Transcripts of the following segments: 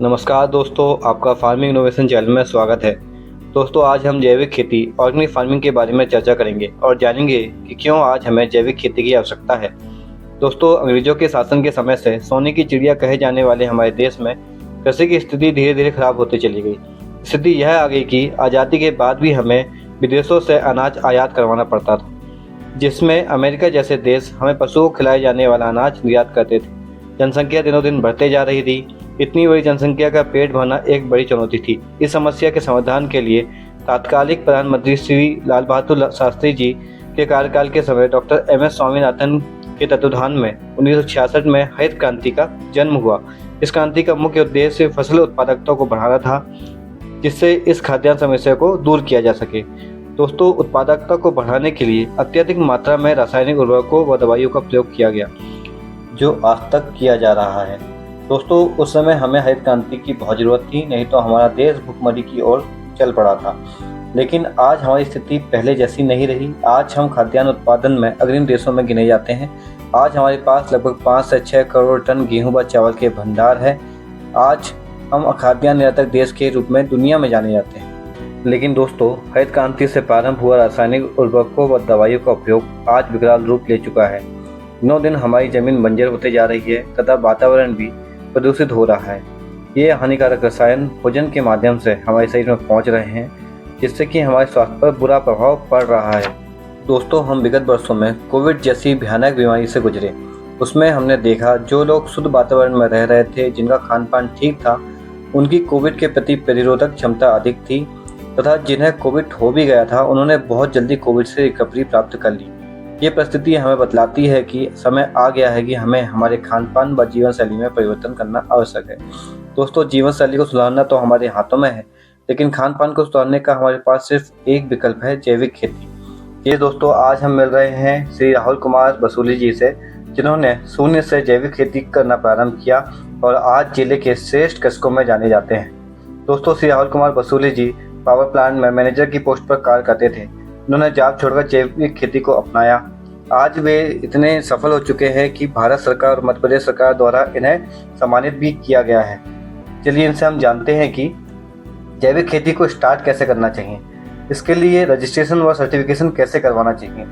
नमस्कार दोस्तों, आपका फार्मिंग इनोवेशन चैनल में स्वागत है। दोस्तों, आज हम जैविक खेती ऑर्गेनिक फार्मिंग के बारे में चर्चा करेंगे और जानेंगे कि क्यों आज हमें जैविक खेती की आवश्यकता है। दोस्तों, अंग्रेजों के शासन के समय से सोने की चिड़िया कहे जाने वाले हमारे देश में कृषि की स्थिति धीरे धीरे खराब होती चली गई। स्थिति यह आ गई कि आज़ादी के बाद भी हमें विदेशों से अनाज आयात करवाना पड़ता था, जिसमें अमेरिका जैसे देश हमें पशुओं को खिलाए जाने वाला अनाज निर्यात करते थे। जनसंख्या दिनों दिन बढ़ते जा रही थी। इतनी बड़ी जनसंख्या का पेट भरना एक बड़ी चुनौती थी। इस समस्या के समाधान के लिए तात्कालिक प्रधानमंत्री श्री लाल बहादुर शास्त्री जी के कार्यकाल के समय डॉक्टर एम.एस. स्वामीनाथन के तत्वाधान में 1966 में हरित क्रांति का जन्म हुआ। इस क्रांति का मुख्य उद्देश्य फसल उत्पादकता को बढ़ाना था, जिससे इस खाद्यान्न समस्या को दूर किया जा सके। दोस्तों, उत्पादकता को बढ़ाने के लिए अत्यधिक मात्रा में रासायनिक उर्वरकों व दवाइयों का प्रयोग किया गया, जो आज तक किया जा रहा है। दोस्तों, उस समय हमें हरित क्रांति की बहुत ज़रूरत थी, नहीं तो हमारा देश भुखमरी की ओर चल पड़ा था। लेकिन आज हमारी स्थिति पहले जैसी नहीं रही। आज हम खाद्यान्न उत्पादन में अग्रणी देशों में गिने जाते हैं। आज हमारे पास लगभग 5 से 6 करोड़ टन गेहूं व चावल के भंडार है। आज हम खाद्यान्न निर्यातक देश के रूप में दुनिया में जाने जाते हैं। लेकिन दोस्तों, हरित क्रांति से प्रारंभ हुआ रासायनिक उर्वरकों व दवाइयों का उपयोग आज विकराल रूप ले चुका है। दिनों दिन हमारी जमीन बंजर होते जा रही है तथा वातावरण भी प्रदूषित हो रहा है। ये हानिकारक रसायन भोजन के माध्यम से हमारे शरीर में पहुंच रहे हैं, जिससे कि हमारे स्वास्थ्य पर बुरा प्रभाव पड़ रहा है। दोस्तों, हम विगत वर्षों में कोविड जैसी भयानक बीमारी से गुजरे। उसमें हमने देखा जो लोग शुद्ध वातावरण में रह रहे थे, जिनका खान पान ठीक था, उनकी कोविड के प्रति प्रतिरोधक क्षमता अधिक थी तथा जिन्हें कोविड हो भी गया था, उन्होंने बहुत जल्दी कोविड से रिकवरी प्राप्त कर ली। ये परिस्थिति हमें बतलाती है कि समय आ गया है कि हमें हमारे खान पान व जीवन शैली में परिवर्तन करना आवश्यक है। दोस्तों, जीवन शैली को सुधारना तो हमारे हाथों में है, लेकिन खान पान को सुधारने का हमारे पास सिर्फ एक विकल्प है, जैविक खेती। ये दोस्तों, आज हम मिल रहे हैं श्री राहुल कुमार बसूली जी से, जिन्होंने शून्य से जैविक खेती करना प्रारंभ किया और आज जिले के श्रेष्ठ कृषकों में जाने जाते हैं। दोस्तों, श्री राहुल कुमार बसूली जी पावर प्लांट में मैनेजर की पोस्ट पर कार्य करते थे। उन्होंने जॉब छोड़कर जैविक खेती को अपनाया। आज वे इतने सफल हो चुके हैं कि भारत सरकार और मध्य प्रदेश सरकार द्वारा इन्हें सम्मानित भी किया गया है। चलिए इनसे हम जानते हैं कि जैविक खेती को स्टार्ट कैसे करना चाहिए, इसके लिए रजिस्ट्रेशन व सर्टिफिकेशन कैसे करवाना चाहिए,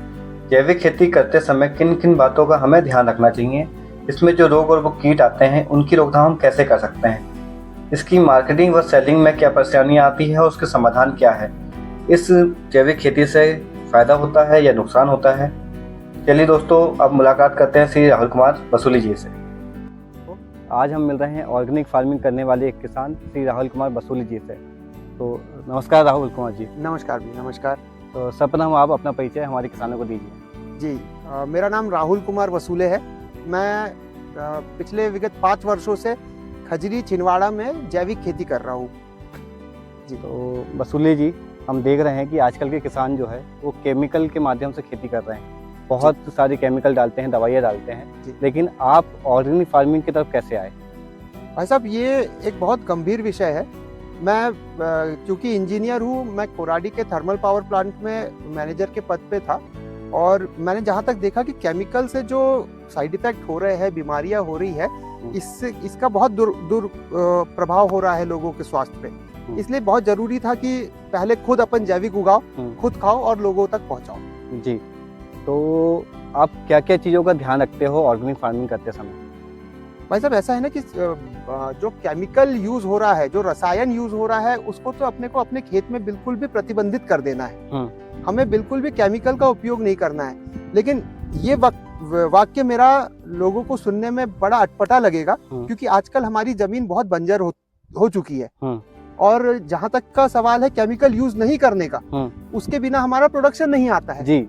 जैविक खेती करते समय किन किन बातों का हमें ध्यान रखना चाहिए, इसमें जो रोग और वो कीट आते हैं उनकी रोकथाम हम कैसे कर सकते हैं, इसकी मार्केटिंग व सेलिंग में क्या परेशानियाँ आती है, उसके समाधान क्या है, इस जैविक खेती से फ़ायदा होता है या नुकसान होता है। चलिए दोस्तों, अब मुलाकात करते हैं श्री राहुल कुमार बसूली जी से। आज हम मिल रहे हैं ऑर्गेनिक फार्मिंग करने वाले एक किसान श्री राहुल कुमार बसूली जी से। तो नमस्कार राहुल कुमार जी। नमस्कार भी, नमस्कार। तो सर्वप्रथम आप अपना परिचय हमारे किसानों को दीजिए। जी, मेरा नाम राहुल कुमार बसूले है। मैं पिछले विगत 5 वर्षों से खजरी छिंदवाड़ा में जैविक खेती कर रहा हूँ जी। तो बसूली जी, हम देख रहे हैं कि आजकल के किसान जो है वो केमिकल के माध्यम से खेती कर रहे हैं, बहुत सारे केमिकल डालते हैं, दवाइयाँ डालते हैं, लेकिन आप ऑर्गेनिक फार्मिंग की तरफ कैसे आए? भाई साहब, ये एक बहुत गंभीर विषय है। मैं क्योंकि इंजीनियर हूँ, मैं कोराडी के थर्मल पावर प्लांट में मैनेजर के पद पे था और मैंने जहाँ तक देखा कि केमिकल से जो साइड इफेक्ट हो रहे हैं, बीमारियाँ हो रही है, इसका बहुत प्रभाव हो रहा है लोगों के स्वास्थ्य पे। इसलिए बहुत जरूरी था कि पहले खुद अपन जैविक उगाओ, खुद खाओ और लोगों तक पहुँचाओ। जी, तो आप क्या क्या चीज़ों का ध्यान रखते हो ऑर्गेनिक फार्मिंग करते समय? भाई साहब, ऐसा है ना कि जो केमिकल यूज हो रहा है, जो रसायन यूज हो रहा है, उसको तो अपने को अपने खेत में बिल्कुल भी प्रतिबंधित कर देना है। हमें बिल्कुल भी केमिकल का उपयोग नहीं करना है। लेकिन ये वाक्य मेरा लोगों को सुनने में बड़ा अटपटा लगेगा, क्योंकि आजकल हमारी जमीन बहुत बंजर हो चुकी है और जहाँ तक का सवाल है केमिकल यूज नहीं करने का, उसके बिना हमारा प्रोडक्शन नहीं आता है जी।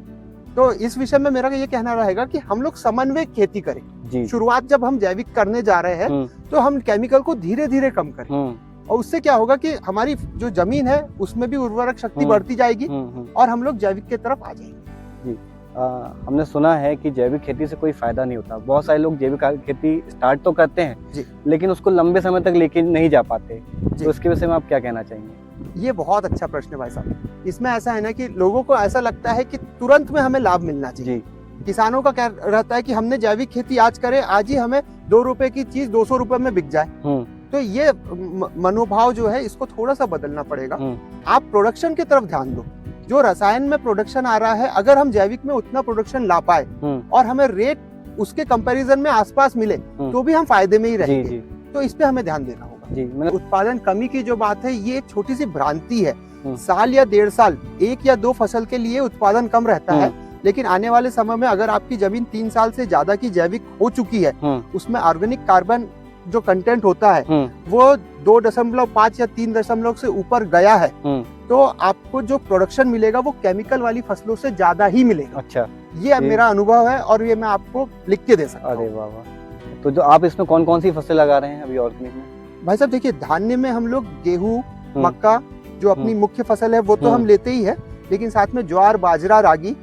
तो इस विषय में मेरा ये कहना रहेगा कि हम लोग समन्वय खेती करें जी। शुरुआत जब हम जैविक करने जा रहे हैं तो हम केमिकल को धीरे धीरे कम करें और उससे क्या होगा कि हमारी जो जमीन है उसमें भी उर्वरक शक्ति बढ़ती जाएगी और हम लोग जैविक की तरफ आ जाएंगे जी। हमने सुना है कि जैविक खेती से कोई फायदा नहीं होता। बहुत सारे लोग जैविक खेती स्टार्ट तो करते हैं जी, लेकिन उसको लंबे समय तक लेके नहीं जा पाते। तो इसके विषय में आप क्या कहना चाहेंगे? ये बहुत अच्छा प्रश्न है भाई साहब। इसमें ऐसा है ना कि लोगों को ऐसा लगता है कि तुरंत में हमें लाभ मिलना चाहिए जी। किसानों का क्या रहता है कि हमने जैविक खेती आज करे, आज ही हमें 2 रुपए की चीज 200 रुपए में बिक जाए। तो ये मनोभाव जो है इसको थोड़ा सा बदलना पड़ेगा। आप प्रोडक्शन की तरफ ध्यान दो। जो रसायन में प्रोडक्शन आ रहा है, अगर हम जैविक में उतना प्रोडक्शन ला पाए और हमें रेट उसके कंपैरिजन में आसपास मिले तो भी हम फायदे में ही रहेंगे। तो इस पे हमें ध्यान देना होगा। उत्पादन कमी की जो बात है ये एक छोटी सी भ्रांति है। साल या 1.5 साल 1 या 2 फसल के लिए उत्पादन कम रहता है, लेकिन आने वाले समय में अगर आपकी जमीन 3 साल से ज्यादा की जैविक हो चुकी है, उसमें ऑर्गेनिक कार्बन जो कंटेंट होता है वो 2.5 या 3 से ऊपर गया है, तो आपको जो प्रोडक्शन मिलेगा वो केमिकल वाली फसलों से ज्यादा ही मिलेगा। अच्छा, ये मेरा अनुभव है और ये मैं आपको लिख के दे सकता हूँ। अरे वाह। तो जो आप इसमें कौन कौन सी फसल लगा रहे हैं अभी ऑर्गेनिक में? भाई साहब देखिए, धान्य में हम लोग गेहूं, मक्का जो अपनी मुख्य फसल है वो तो हम लेते ही है, लेकिन साथ में ज्वार, बाजरा, रागी,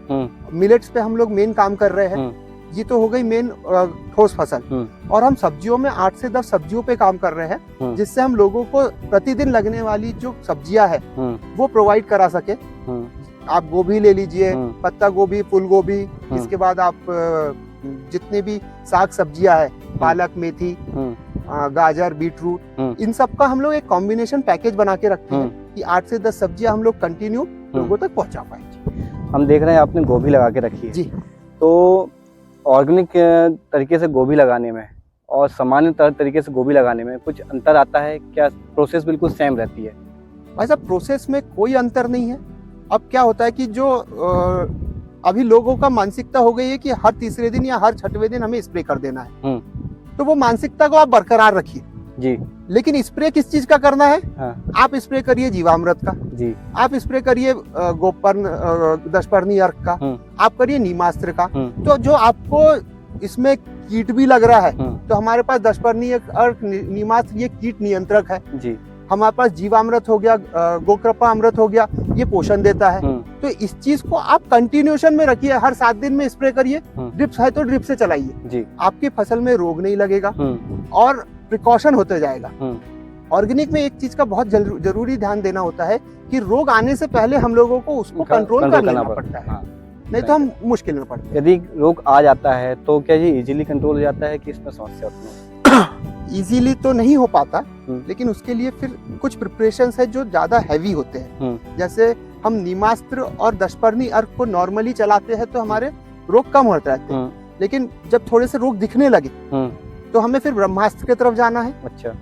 मिलेट्स पे हम लोग मेन काम कर रहे हैं। ये तो हो गई मेन ठोस फसल। और हम सब्जियों में 8 से 10 सब्जियों पे काम कर रहे हैं, जिससे हम लोगों को प्रतिदिन लगने वाली जो सब्जियां है वो प्रोवाइड करा सके। आप गोभी ले लीजिए, पत्ता गोभी, फूल गोभी, इसके बाद आप जितने भी साग सब्जियां है, पालक, मेथी, गाजर, बीटरूट, इन सब का हम लोग एक कॉम्बिनेशन पैकेज बना के रखते हैं कि 8 से 10 सब्जियां हम लोग कंटिन्यू लोगों तक पहुंचा पाए। हम देख रहे हैं आपने गोभी लगा के रखी है जी। तो ऑर्गेनिक तरीके से गोभी लगाने में और सामान्य तरीके से गोभी लगाने में कुछ अंतर आता है क्या? प्रोसेस बिल्कुल सेम रहती है? भाई साहब प्रोसेस में कोई अंतर नहीं है। अब क्या होता है कि जो अभी लोगों का मानसिकता हो गई है कि हर तीसरे दिन या हर छठवें दिन हमें स्प्रे कर देना है, तो वो मानसिकता को आप बरकरार रखिए जी। लेकिन स्प्रे किस चीज का करना है? आप स्प्रे करिए जीवामृत का जी, आप स्प्रे करिए गोपर्ण दशपर्णी अर्क का, आप करिए नीमास्त्र का। तो जो आपको इसमें कीट भी लग रहा है तो हमारे पास दशपर्णी अर्क, नीमास्त्र ये कीट नियंत्रक है जी। हमारे पास जीवामृत हो गया, गोकृपा अमृत हो गया, ये पोषण देता है। तो इस चीज को आप कंटिन्यूएशन में रखिए, हर 7 दिन में स्प्रे करिए। ड्रिप्स है तो ड्रिप से चलाइए, आपकी फसल में रोग नहीं लगेगा और प्रिकॉशन होते जाएगा। ऑर्गेनिक में एक चीज का बहुत जरूरी ध्यान देना होता है कि रोग आने से पहले हम लोगों को उसको कंट्रोल कर लेना पड़ता है, नहीं तो हम मुश्किल में पड़ते हैं। यदि रोग आ जाता है तो क्या ये इजीली कंट्रोल हो जाता है कि इसमें समस्या होती है? इजीली तो नहीं हो पाता, लेकिन उसके लिए फिर कुछ प्रिपरेशंस है जो ज्यादा हैवी होते हैं। जैसे हम नीमास्त्र और दशपर्णी अर्क को नॉर्मली चलाते हैं तो हमारे रोग कम होते रहते हैं, लेकिन जब थोड़े से रोग दिखने लगे तो हमें फिर ब्रह्मास्त्र की तरफ जाना है। अच्छा।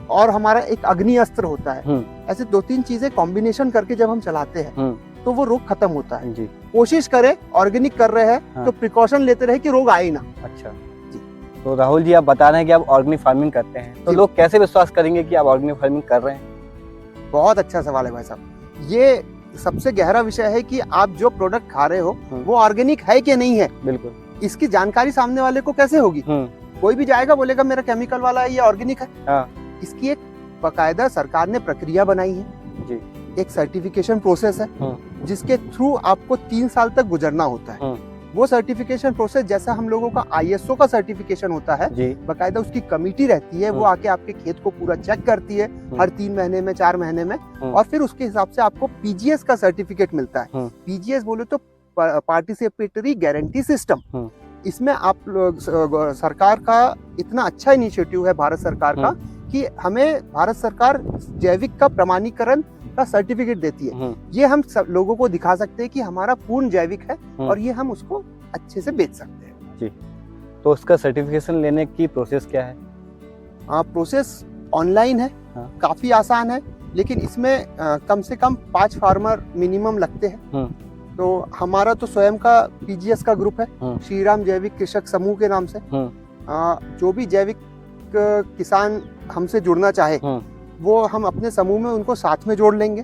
और हमारा एक अग्नि अस्त्र होता है। ऐसे 2-3 चीजें कॉम्बिनेशन करके जब हम चलाते हैं तो वो रोग खत्म होता है जी। कोशिश करें, ऑर्गेनिक कर रहे हैं तो प्रिकॉशन लेते रहे कि रोग आए ना। अच्छा जी। तो राहुल जी, आप बता रहे हैं कि आप ऑर्गेनिक फार्मिंग करते हैं, तो लोग कैसे विश्वास करेंगे कि आप ऑर्गेनिक फार्मिंग कर रहे हैं? बहुत अच्छा सवाल है भाई साहब। ये सबसे गहरा विषय है कि आप जो प्रोडक्ट खा रहे हो वो ऑर्गेनिक है कि नहीं है। बिल्कुल। इसकी जानकारी सामने वाले को कैसे होगी? कोई भी जाएगा बोलेगा मेरा केमिकल वाला है, ये ऑर्गेनिक है। इसकी एक बाकायदा सरकार ने प्रक्रिया बनाई है जी। एक सर्टिफिकेशन प्रोसेस है जिसके थ्रू आपको 3 साल तक गुजरना होता है। वो सर्टिफिकेशन प्रोसेस जैसा हम लोगों का ISO का सर्टिफिकेशन होता है, बाकायदा उसकी कमेटी रहती है, वो आके आपके खेत को पूरा चेक करती है हर 3 महीने में, 4 महीने में, और फिर उसके हिसाब से आपको PGS का सर्टिफिकेट मिलता है। PGS बोले तो पार्टिसिपेटरी गारंटी सिस्टम। इसमें आप लोग, सरकार का इतना अच्छा इनिशिएटिव है भारत सरकार का कि हमें भारत सरकार जैविक का प्रमाणीकरण का सर्टिफिकेट देती है। ये हम सब लोगों को दिखा सकते हैं कि हमारा पूर्ण जैविक है और ये हम उसको अच्छे से बेच सकते हैं जी। तो उसका सर्टिफिकेशन लेने की प्रोसेस क्या है? प्रोसेस ऑनलाइन है, काफी आसान है, लेकिन इसमें कम से कम 5 फार्मर मिनिमम लगते हैं। तो हमारा तो स्वयं का PGS का ग्रुप है, श्री राम जैविक कृषक समूह के नाम से। जो भी जैविक किसान हमसे जुड़ना चाहे वो हम अपने समूह में उनको साथ में जोड़ लेंगे,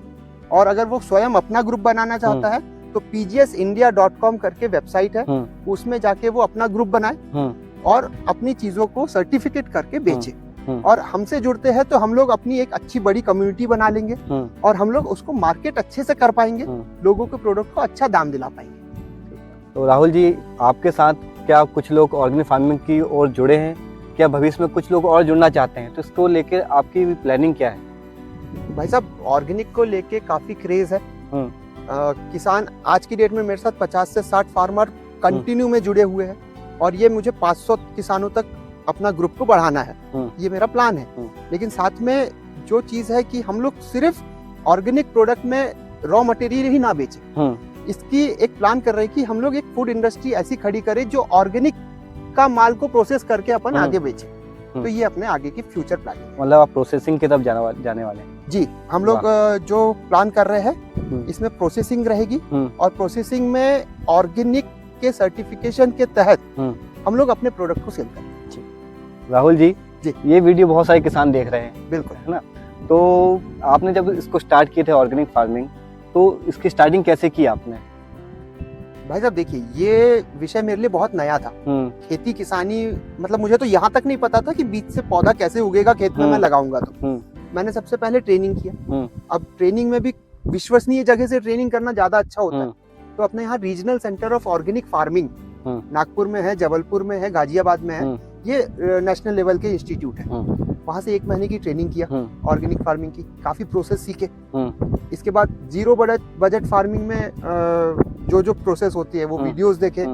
और अगर वो स्वयं अपना ग्रुप बनाना चाहता है तो pgsindia.com करके वेबसाइट है, उसमें जाके वो अपना ग्रुप बनाए और अपनी चीजों को सर्टिफिकेट करके बेचे। और हमसे जुड़ते हैं तो हम लोग अपनी एक अच्छी बड़ी कम्युनिटी बना लेंगे और हम लोग उसको मार्केट अच्छे से कर पाएंगे, लोगों के प्रोडक्ट को अच्छा दाम दिला पाएंगे। तो राहुल जी, आपके साथ क्या कुछ लोग ऑर्गेनिक फार्मिंग की ओर जुड़े हैं? क्या भविष्य में कुछ लोग और जुड़ना चाहते हैं? तो इसको लेकर आपकी प्लानिंग क्या है? भाई साहब, ऑर्गेनिक को लेके काफी क्रेज है। किसान आज की डेट में मेरे साथ 50 से 60 फार्मर कंटिन्यू में जुड़े हुए हैं, और ये मुझे 500 किसानों तक अपना ग्रुप को बढ़ाना है, ये मेरा प्लान है। लेकिन साथ में जो चीज है कि हम लोग सिर्फ ऑर्गेनिक प्रोडक्ट में रॉ मटेरियल ही ना बेचें, इसकी एक प्लान कर रहे हैं कि हम लोग एक फूड इंडस्ट्री ऐसी खड़ी करें जो ऑर्गेनिक का माल को प्रोसेस करके अपन आगे बेचें। तो ये अपने आगे की फ्यूचर प्लानिंग। मतलब आप प्रोसेसिंग की तरफ जाने वाले हैं? जी, हम लोग जो प्लान कर रहे हैं इसमें प्रोसेसिंग रहेगी, और प्रोसेसिंग में ऑर्गेनिक के सर्टिफिकेशन के तहत हम लोग अपने प्रोडक्ट को सेल करेंगे। राहुल जी, ये वीडियो बहुत सारे किसान देख रहे हैं, बिल्कुल, है ना? तो आपने जब इसको स्टार्ट किए थे ऑर्गेनिक फार्मिंग, तो इसकी स्टार्टिंग कैसे की आपने? भाई साहब देखिए, ये विषय मेरे लिए बहुत नया था। खेती किसानी, मतलब मुझे तो यहाँ तक नहीं पता था कि बीज से पौधा कैसे उगेगा खेत में मैं लगाऊंगा। तो मैंने सबसे पहले ट्रेनिंग किया। अब ट्रेनिंग में भी विश्वसनीय जगह से ट्रेनिंग करना ज्यादा अच्छा होता है। तो अपने यहाँ regional centre of organic farming Nagpur में है, जबलपुर में है, गाजियाबाद में है। ये नेशनल लेवल के इंस्टीट्यूट है। वहाँ से 1 महीने की ट्रेनिंग किया ऑर्गेनिक फार्मिंग की, काफी प्रोसेस सीखे। इसके बाद जीरो बजट फार्मिंग में जो प्रोसेस होती है वो वीडियोस देखे,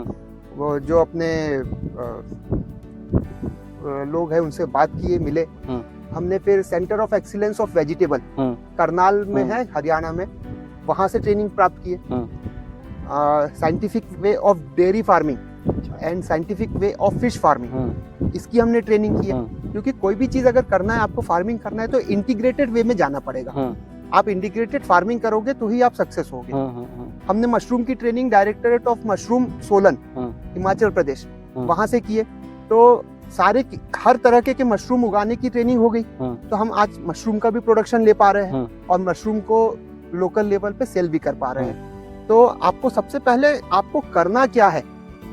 वो जो अपने लोग हैं उनसे बात किए, मिले। हमने फिर centre of excellence of vegetable Karnal में है, हरियाणा में, वहाँ से ट्रेनिंग प्राप्त किए। Scientific way of dairy farming and scientific way of fish farming, इसकी हमने ट्रेनिंग की है। क्योंकि कोई भी चीज अगर करना है, आपको फार्मिंग करना है, तो इंटीग्रेटेड वे में जाना पड़ेगा। आप इंटीग्रेटेड फार्मिंग करोगे तो ही आप सक्सेस होगे। हमने मशरूम की training directorate of mushroom Solan, Himachal Pradesh, वहां से किए। तो हर तरह के मशरूम उगाने की ट्रेनिंग हो गई। तो हम आज मशरूम का भी प्रोडक्शन ले पा रहे हैं और मशरूम को लोकल लेवल पे सेल भी कर पा रहे हैं। तो आपको सबसे पहले आपको करना क्या है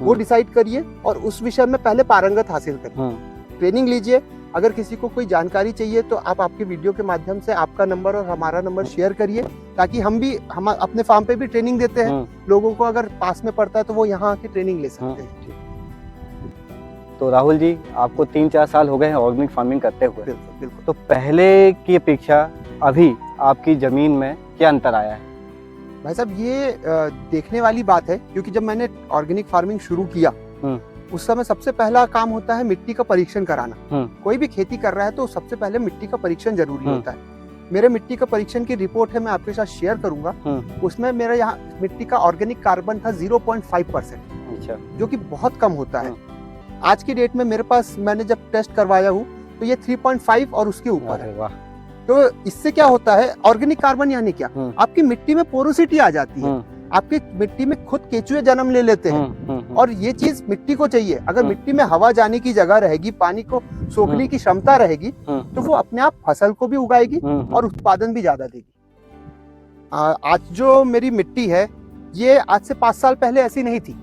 वो डिसाइड करिए और उस विषय में पहले पारंगत हासिल करिए। ट्रेनिंग लीजिए। अगर किसी को कोई जानकारी चाहिए तो आप आपके वीडियो के माध्यम से आपका नंबर और हमारा नंबर शेयर करिए, ताकि हम अपने फार्म पे भी ट्रेनिंग देते हैं लोगों को। अगर पास में पड़ता है तो वो यहाँ आके ट्रेनिंग ले सकते हैं। तो राहुल जी, आपको 3-4 साल हो गए हैं ऑर्गेनिक फार्मिंग करते हुए। बिल्कुल। तो पहले की अपेक्षा अभी आपकी जमीन में क्या अंतर आया है? भाई साहब, ये देखने वाली बात है, क्योंकि जब मैंने ऑर्गेनिक फार्मिंग शुरू किया उस समय सबसे पहला काम होता है मिट्टी का परीक्षण कराना। कोई भी खेती कर रहा है तो सबसे पहले मिट्टी का परीक्षण जरूरी होता है। मेरे मिट्टी का परीक्षण की रिपोर्ट है, मैं आपके साथ शेयर करूंगा। उसमें मेरा यहाँ मिट्टी का ऑर्गेनिक कार्बन था 0.5%, जो कि बहुत कम होता है। आज की डेट में मेरे पास, मैंने जब टेस्ट करवाया हूँ तो ये 3.5 और उसके ऊपर है। तो इससे क्या होता है, ऑर्गेनिक कार्बन यानी क्या, आपकी मिट्टी में पोरोसिटी आ जाती है। आपकी मिट्टी में खुद केचुए जन्म ले लेते हैं और ये चीज मिट्टी को चाहिए। अगर मिट्टी में हवा जाने की जगह रहेगी, पानी को सोखने की क्षमता रहेगी, तो वो अपने आप फसल को भी उगाएगी और उत्पादन भी ज्यादा देगी। आज जो मेरी मिट्टी है, ये आज से 5 साल पहले ऐसी नहीं थी।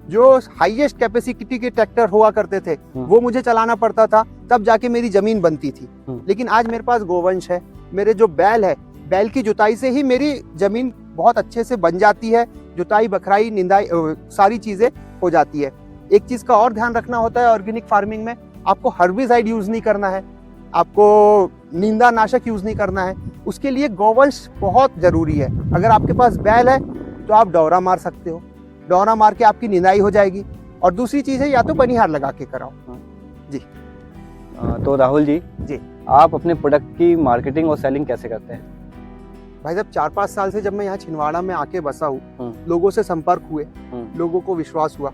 जो हाईएस्ट कैपेसिटी के ट्रैक्टर हुआ करते थे वो मुझे चलाना पड़ता था, तब जाके मेरी जमीन बनती थी। लेकिन आज मेरे पास गोवंश है, मेरे जो बैल है, बैल की जुताई से ही मेरी जमीन बहुत अच्छे से बन जाती है। जुताई, बखराई, निंदाई, सारी चीजें हो जाती है। एक चीज का और ध्यान रखना होता है ऑर्गेनिक फार्मिंग में, आपको हर्बिसाइड यूज नहीं करना है, आपको निंदा नाशक यूज नहीं करना है। उसके लिए गोवंश बहुत जरूरी है। अगर आपके पास बैल है तो आप डौरा मार सकते हो, डौरा मार के आपकी निंदाई हो जाएगी। और दूसरी चीज है, या तो बनिहार लगा के कराओ। जी। तो राहुल जी, आप अपने प्रोडक्ट की मार्केटिंग और सेलिंग कैसे करते हैं? भाई साहब, 4-5 साल से जब मैं यहाँ छिंदवाड़ा में आके बसा हूँ, लोगों से संपर्क हुए, लोगों को विश्वास हुआ,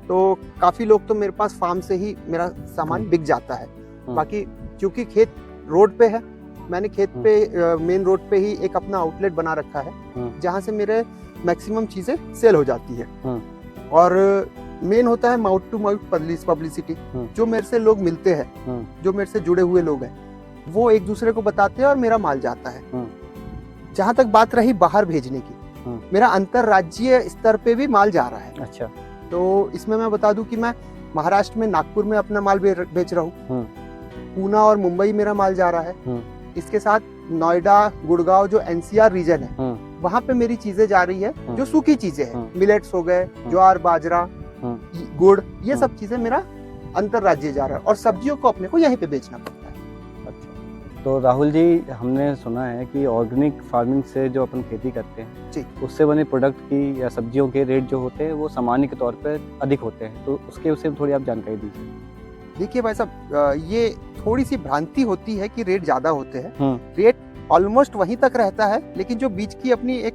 तो काफी लोग तो मेरे पास फार्म से ही मेरा सामान बिक जाता है। बाकी क्योंकि खेत रोड पे है, मैंने खेत पे मेन रोड पे ही एक अपना आउटलेट बना रखा है, जहाँ से मेरे मैक्सिमम चीजें सेल हो जाती है। और मेन होता है माउथ टू माउथ पब्लिसिटी। जो मेरे से लोग मिलते हैं, जो मेरे से जुड़े हुए लोग हैं, वो एक दूसरे को बताते हैं और मेरा माल जाता है। जहाँ तक बात रही बाहर भेजने की, मेरा अंतरराज्यीय स्तर पे भी माल जा रहा है। अच्छा। तो इसमें मैं बता दूं कि मैं महाराष्ट्र में नागपुर में अपना माल बेच रहा हूँ, पूना और मुंबई मेरा माल जा रहा है। इसके साथ नोएडा, गुड़गांव जो एनसीआर रीजन है, वहाँ पे मेरी चीजें जा रही है, जो सूखी चीजें हैं, मिलेट्स हो गए, ज्वार, बाजरा, गुड़, ये सब चीजें मेरा अंतरराज्यीय जा रहा है। और सब्जियों को अपने को यहीं पे बेचना पड़ता है। तो राहुल जी, हमने सुना है कि ऑर्गेनिक फार्मिंग से जो अपन खेती करते हैं जी, उससे बने प्रोडक्ट की या सब्जियों के रेट जो होते हैं वो सामान्य के तौर पर अधिक होते हैं, तो उसके विषय में थोड़ी आप जानकारी दीजिए। देखिए भाई साहब, ये थोड़ी सी भ्रांति होती है कि रेट ज्यादा होते हैं। रेट ऑलमोस्ट वहीं तक रहता है, लेकिन जो बीच की अपनी एक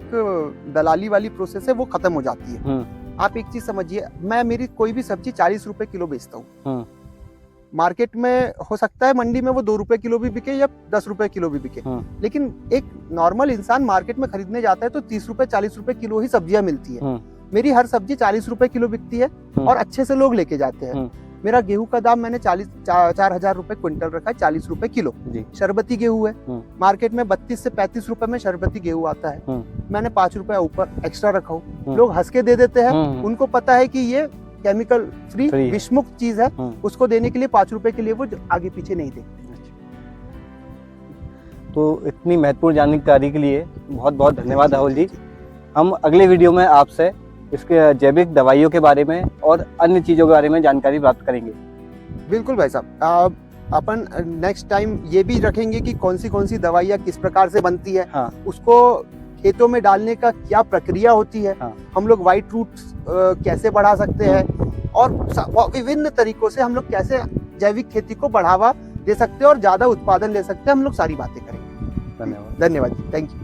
दलाली वाली प्रोसेस है वो खत्म हो जाती है। आप एक चीज समझिए, मैं मेरी कोई भी सब्जी 40 रुपए किलो बेचता हूँ। मार्केट में हो सकता है मंडी में वो 2 रुपए किलो भी बिके या 10 रुपए किलो भी बिके, लेकिन एक नॉर्मल इंसान मार्केट में खरीदने जाता है तो 30 रुपए 40 रुपए किलो ही सब्जियां मिलती है। मेरी हर सब्जी 40 रुपए किलो बिकती है और अच्छे से लोग लेके जाते हैं। मेरा गेहूं का दाम मैंने 4,000 रुपए क्विंटल रखा है, 40 रुपए किलो। शरबती गेहूं है, मार्केट में 32 से 35 रुपए में शरबती गेहूं आता है, मैंने 5 रुपए ऊपर एक्स्ट्रा रखा हूँ। लोग हंस के दे देते हैं, उनको पता है कि ये केमिकल फ्री विषमुक्त चीज है, उसको देने के लिए 5 रुपए के लिए वो आगे पीछे नहीं दे। तो इतनी महत्वपूर्ण जानकारी के लिए बहुत बहुत धन्यवाद राहुल जी। हम अगले वीडियो में आपसे इसके जैविक दवाइयों के बारे में और अन्य चीज़ों के बारे में जानकारी प्राप्त करेंगे। बिल्कुल भाई साहब, अपन नेक्स्ट टाइम ये भी रखेंगे कि कौन सी दवाइयाँ किस प्रकार से बनती है, उसको खेतों में डालने का क्या प्रक्रिया होती है, हम लोग व्हाइट रूट्स कैसे बढ़ा सकते हैं और विभिन्न तरीकों से हम लोग कैसे जैविक खेती को बढ़ावा दे सकते हैं और ज्यादा उत्पादन ले सकते हैं, हम लोग सारी बातें करेंगे। धन्यवाद। धन्यवाद, थैंक यू।